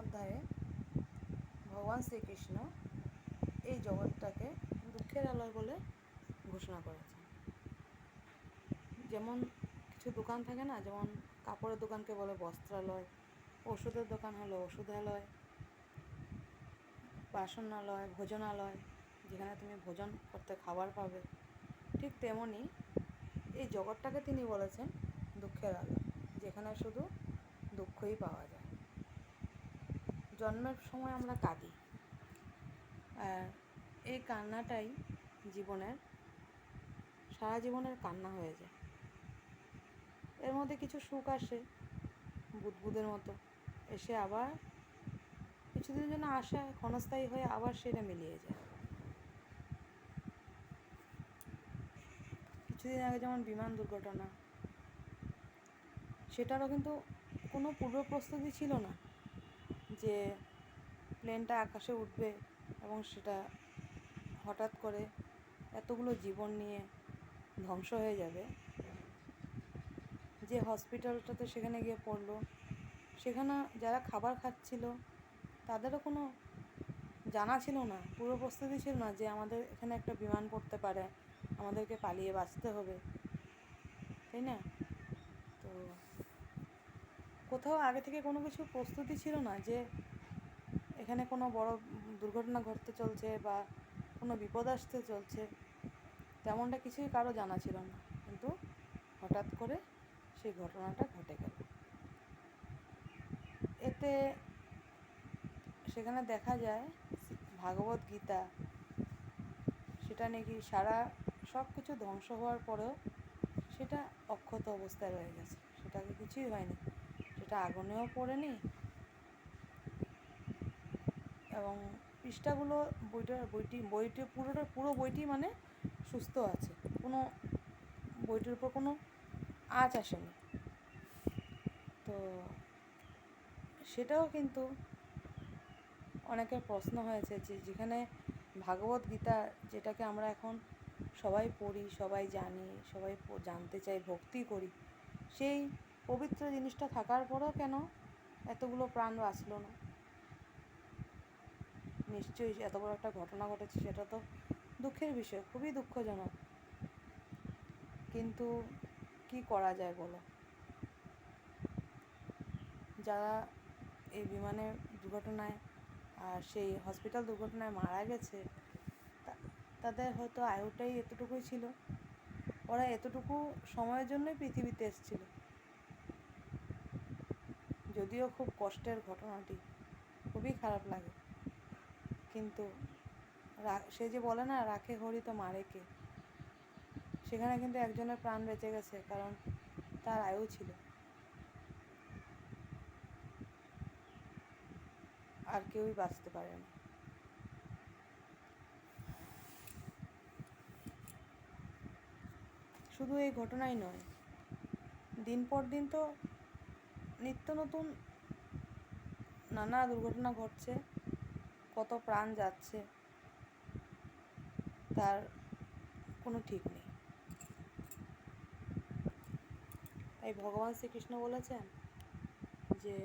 অধ্যায়ে ভগবান শ্রীকৃষ্ণ এই জগৎটাকে দুঃখের আলয় বলে ঘোষণা করেছেন। যেমন কিছু দোকান থাকে না, যেমন কাপড়ের দোকানকে বলে বস্ত্রালয়, ওষুধের দোকান হলো ওষুধালয়, বাসনালয় ভোজনালয়, যেখানে তুমি ভোজন করতে খাবার পাবে। ঠিক তেমনি এই জগৎটাকে তিনি বলেছেন দুঃখের আলয়, যেখানে শুধু দুঃখই পাওয়া যায়। জন্মের সময় আমরা কাঁদি, আর এই কান্নাটাই জীবনের সারা জীবনের কান্না হয়ে যায়। এর মধ্যে কিছু সুখ আসে বুদবুদের মতো, এসে আবার কিছুদিনের জন্য আসে, ক্ষণস্থায়ী হয়ে আবার সেটা মিলিয়ে যায়। কিছুদিন আগে যেমন বিমান দুর্ঘটনা, সেটারও কিন্তু কোনো পূর্ব প্রস্তুতি ছিল না যে প্লেনটা আকাশে উঠবে এবং সেটা হঠাৎ করে এতগুলো জীবন নিয়ে ধ্বংস হয়ে যাবে। যে হসপিটালটাতে সেখানে গিয়ে পড়লো, সেখানে যারা খাবার খাচ্ছিল তাদেরও কোনো জানা ছিল না, পূর্ব প্রস্তুতি ছিল না যে আমাদের এখানে একটা বিমান পড়তে পারে, আমাদেরকে পালিয়ে বাঁচতে হবে, তাই না? তো কোথাও আগে থেকে কোনো কিছু প্রস্তুতি ছিল না যে এখানে কোনো বড় দুর্ঘটনা ঘটতে চলছে বা কোনো বিপদ আসতে চলছে, তেমনটা কিছুই কারো জানা ছিল না। কিন্তু হঠাৎ করে সেই ঘটনাটা ঘটে গেল। এতে সেখানে দেখা যায় ভাগবত গীতা, সেটা নাকি সব কিছু ধ্বংস হওয়ার পরেও সেটা অক্ষত অবস্থায় রয়ে গেছে, সেটাকে কিছুই হয়নি, সেটা আগুনেও পড়েনি এবং পৃষ্ঠাগুলো বইটি পুরো বইটি মানে সুস্থ আছে, কোনো বইটির উপর কোনো আঁচ আসেনি। তো সেটাও কিন্তু অনেকের প্রশ্ন হয়েছে যে যেখানে ভাগবত গীতা, যেটাকে আমরা এখন সবাই পড়ি, সবাই জানি, সবাই জানতে চাই, ভক্তি করি, সেই পবিত্র জিনিসটা থাকার পরেও কেন এতগুলো প্রাণ বাঁচল না? নিশ্চয়ই এত বড় একটা ঘটনা ঘটেছে, সেটা তো দুঃখের বিষয়, খুবই দুঃখজনক। কিন্তু কি করা যায় বলো? যারা এই বিমানের দুর্ঘটনায় আর সেই হসপিটাল দুর্ঘটনায় মারা গেছে, তাদের হয়তো আয়ুটাই এতটুকুই ছিল, ওরা এতটুকু সময়ের জন্যই পৃথিবীতে এসেছিল। যদিও খুব কষ্টের ঘটনাটি, খুবই খারাপ লাগে, কিন্তু সে যে বলে না, রাখে হরি তো মারে কে, সেখানে কিন্তু একজনের প্রাণ বেঁচে গেছে, কারণ তার আয়ু ছিল, আর কেউই বাঁচতে পারে না। শুধু এই ঘটনাই নয়, দিন পর দিন তো নিত্য নতুন নানা দুর্ঘটনা ঘটছে, কত প্রাণ যাচ্ছে, তার কোনো ঠিক নেই। তাই ভগবান শ্রীকৃষ্ণ বলেছেন যে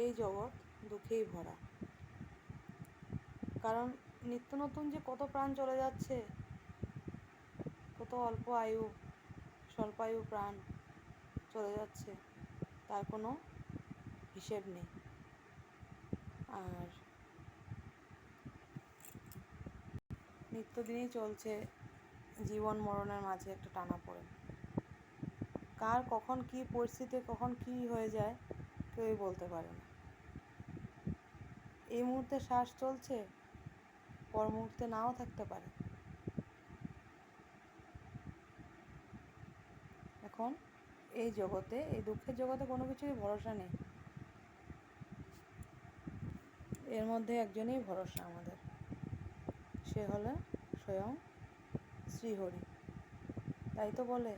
এই জগৎ দুঃখেই ভরা, কারণ নিত্য নতুন যে কত প্রাণ চলে যাচ্ছে, কত অল্প আয়ু, স্বল্পায়ু প্রাণ চলে যাচ্ছে, তার কোনো হিসেব নেই। আর নিত্যদিনই চলছে জীবন মরণের মাঝে একটা টানাপোড়েন, কার কখন কী পরিস্থিতি, কখন কী হয়ে যায় কেউই বলতে পারে না। এই মুহূর্তে শ্বাস চলছে, পর মুহূর্তে নাও থাকতে পারে। এখন এই জগতে, এই দুঃখের জগতে কোনো কিছুরই ভরসা নেই। এর মধ্যে একজনই ভরসা আমাদের, সে হলো স্বয়ং শ্রীহরি। তাই তো বলে,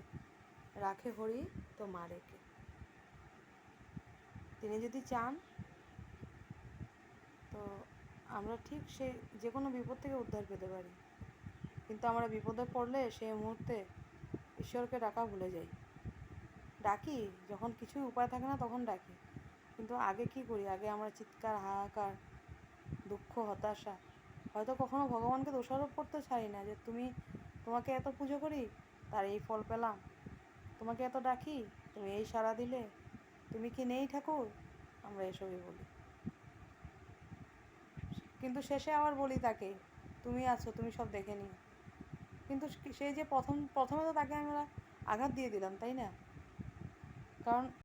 রাখে হরি তো মারে কে। তিনি যদি চান তো আমরা ঠিক যে কোনো বিপদ থেকে উদ্ধার পেতে পারি, কিন্তু আমরা বিপদে পড়লে সেই মুহূর্তে ঈশ্বরকে ডাকা ভুলে যাই। ডাকি, যখন কিছুই উপায় থাকে না তখন ডাকি। কিন্তু আগে কি করি, আগে আমরা চিৎকার, হাহাকার, দুঃখ, হতাশা, হয়তো কখনো ভগবানকে দোষারোপ করতে চাই না যে তোমাকে এত পুজো করি, তার এই ফল পেলাম, তোমাকে এত ডাকি, তুমি এই সাড়া দিলে, তুমি কি নেই ঠাকুর, আমরা এসবই বলি। কিন্তু শেষে আবার বলি তাকে, তুমি আছো, তুমি সব দেখে নিও। কিন্তু সে যে প্রথমে তো তাকে আমরা আঘাত দিয়ে দিলাম, তাই না? কারণ